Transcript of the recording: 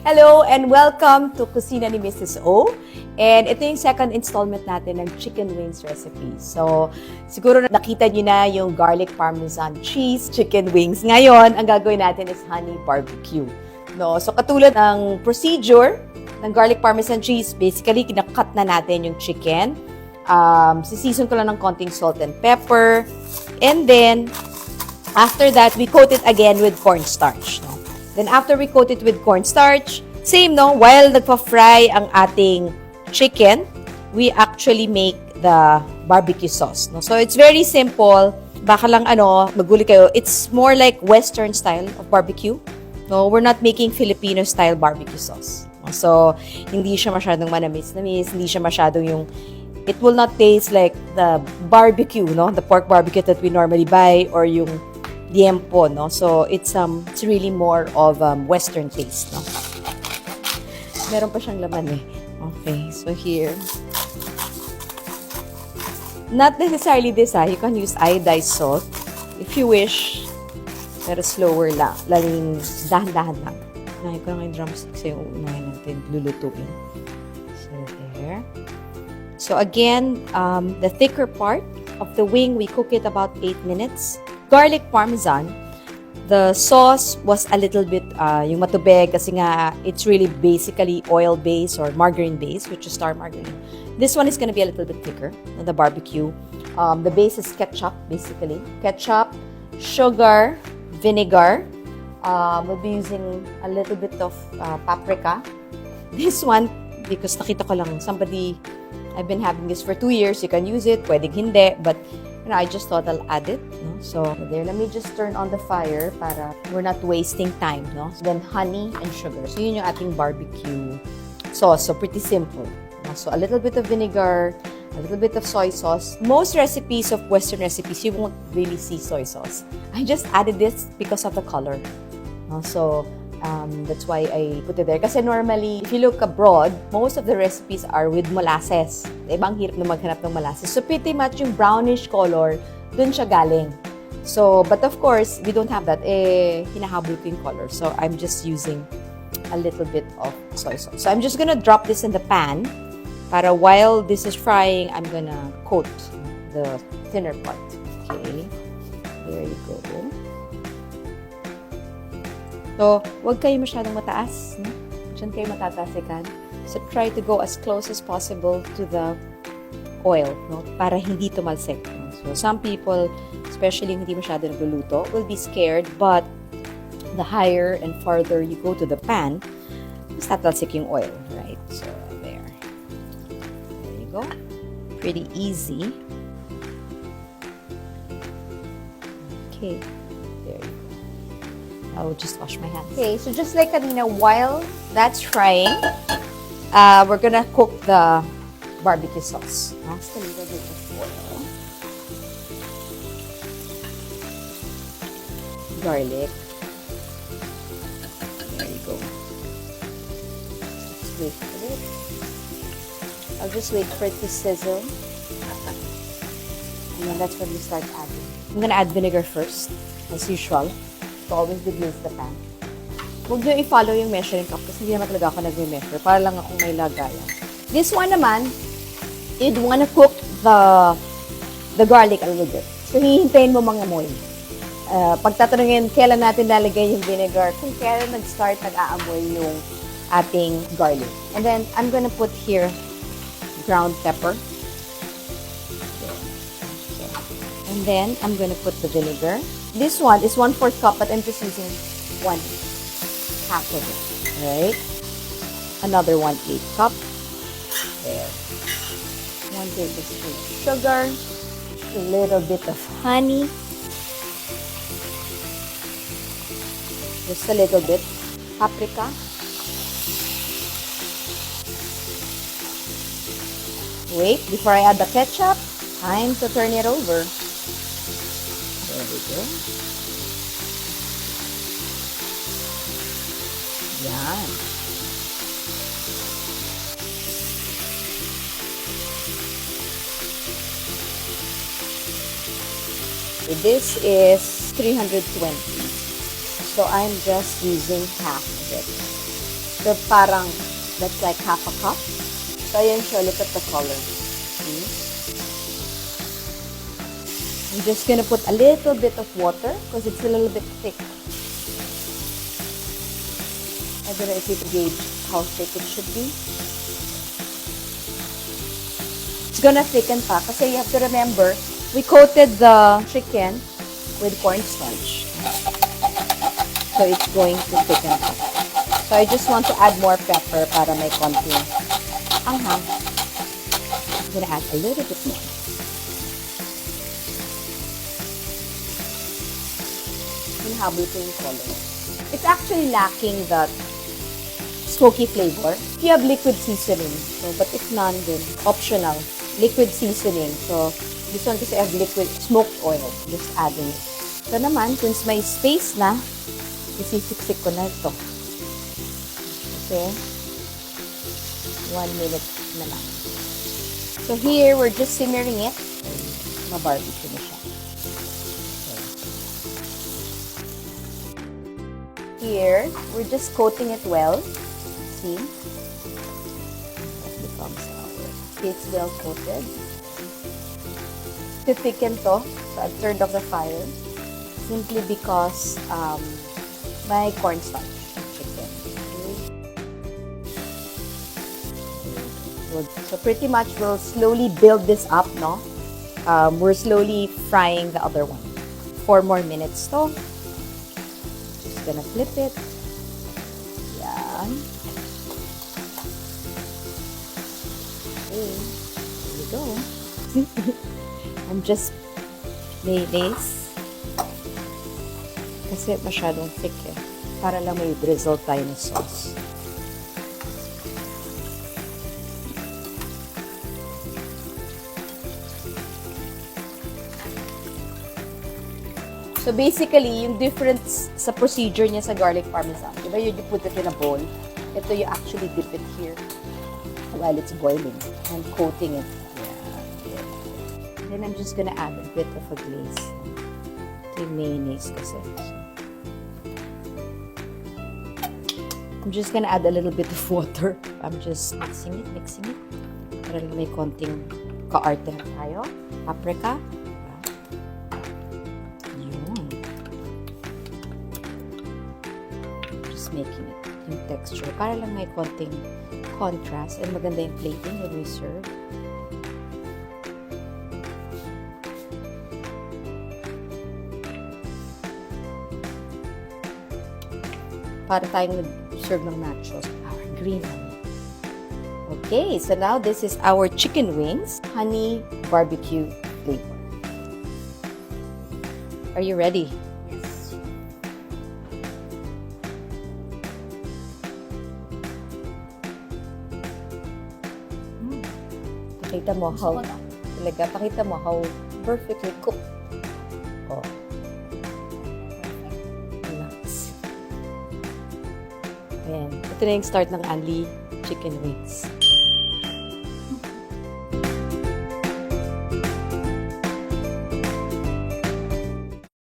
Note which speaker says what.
Speaker 1: Hello and welcome to Kusina ni Mrs. O. And ito yung second installment natin ng chicken wings recipe. So, siguro nakita nyo na yung garlic parmesan cheese chicken wings. Ngayon, ang gagawin natin is honey barbecue. No? So, katulad ng procedure ng garlic parmesan cheese, basically, kinakat na natin yung chicken. Sisison ko lang ng konting salt and pepper. And then, after that, we coat it again with cornstarch. No? Then after we coat it with cornstarch, same no, while nagpa-fry ang ating chicken, we actually make the barbecue sauce. No? So it's very simple. Baka lang maguli kayo. It's more like Western style of barbecue. No, we're not making Filipino style barbecue sauce. So hindi siya masyadong manamis-namis, hindi siya masyadong yung it will not taste like the barbecue, no? The pork barbecue that we normally buy or yung liempo, no? So, it's really more of Western taste, no? Meron pa siyang laman eh. Okay, so here. Not necessarily this, you can use iodized salt if you wish. Pero slower lang. Laging dahan-dahan lang. Unahin ko lang yung drumsticks yung unahin natin lulutuin. So, there. So, again, the thicker part of the wing, we cook it about 8 minutes. Garlic parmesan, the sauce was a little bit yung matubig kasi nga it's really basically oil base or margarine base, which is star margarine. This one is going to be a little bit thicker than the barbecue. The base is ketchup, basically. Ketchup, sugar, vinegar. We'll be using a little bit of paprika. This one, because nakita ko lang I've been having this for 2 years. You can use it, pwedeng hindi, but I just thought I'll add it. No? So, there, let me just turn on the fire para we're not wasting time. No? So, then, honey and sugar. So, yun yung ating barbecue sauce. So, pretty simple. No? So, a little bit of vinegar, a little bit of soy sauce. Most recipes of Western recipes, you won't really see soy sauce. I just added this because of the color. No? So, that's why I put it there. Kasi normally, if you look abroad, most of the recipes are with molasses. Ibang hirap na maghanap ng molasses. So, pretty much yung brownish color, dun siya galing. So, but of course, we don't have that. Hinahabol ko yung color. So, I'm just using a little bit of soy sauce. So, I'm just gonna drop this in the pan para while this is frying, I'm gonna coat the thinner part. Okay. There you go. So, huwag kayo masyadong mataas. No? Diyan kayo matatasikan. So, try to go as close as possible to the oil, no? Para hindi tumalsik. No? So, some people, especially hindi masyado nagluluto, will be scared, but the higher and farther you go to the pan, mas tatalsik yung oil, right? So, there. There you go. Pretty easy. Okay. There you go. I'll just wash my hands. Okay, so just like kanina, while that's frying, we're gonna cook the barbecue sauce. Just a little bit of oil. Garlic. There you go. Just wait for it. I'll just wait for it to sizzle. And then that's when we start adding. I'm gonna add vinegar first, as usual. Always deglaze the pan. Huwag nyo i-follow yung measuring cup kasi hindi naman talaga ako nag-measure. Para lang akong may lagayan. This one naman, you'd wanna cook the garlic a little bit. So, hihintayin mo mga amoy. Pagtatanungin, kailan natin lalagay yung vinegar, kung kailan nag-start nag-aamoy yung ating garlic. And then, I'm gonna put here ground pepper. And then, I'm gonna put the vinegar. This one is 1/4 cup, but I'm just using 1/2 of it, right? Another 1/8 cup. There. 1 tablespoon sugar. A little bit of honey. Just a little bit. Paprika. Wait, before I add the ketchup, time to turn it over. There we go. Yan. This is 320. So I'm just using half. bit. So, parang, that's like half a cup. So, ayan siya. Look at the color. See? I'm just gonna put a little bit of water because it's a little bit thick. I don't know if you can gauge how thick it should be. It's gonna thicken pa kasi you have to remember, we coated the chicken with cornstarch. So, it's going to thicken pa. So, I just want to add more pepper para may konting anghang. I'm gonna add a little bit more. Hinahabol ko yung color. It's actually lacking that smoky flavor. If you have liquid seasoning, so, but if none, then optional. Liquid seasoning. So, this one kasi I have liquid smoked oil. Just adding it. So naman, since may space na, isisiksik ko na ito. Okay? 1 minute na lang. So here, we're just simmering it. Ma-barbecue na siya. Here, we're just coating it well. See? That becomes our. It's well coated. To thicken to, so I've turned off the fire. Simply because my cornstarch chicken. Okay. So pretty much we'll slowly build this up, no? We're slowly frying the other one. 4 more minutes to. Just gonna flip it. Yan. Okay. Here we go. I'm just mayonnaise. Kasi masyadong thick eh. Para lang may drizzle tayo ng sauce. So basically, yung difference sa procedure niya sa garlic parmesan, diba you put it in a bowl, ito you actually dip it here while it's boiling and coating it. Then I'm just gonna add a bit of a glaze. Ito yung mayonnaise kasi. I'm just gonna add a little bit of water. I'm just mixing it. Para lang may konting ka-arte tayo. Paprika. Yun. Just making it yung texture. Para lang may konting contrast and maganda yung plating when we serve. Para tayong nag-serve ng nachos. Our green onion. Okay, so now this is our chicken wings, honey barbecue flavor. Are you ready?
Speaker 2: Yes.
Speaker 1: Pakita mo how, talaga, pakita mo how perfectly cooked. Oh. Relax. Ayan. Ito na yung start ng Ali chicken wings.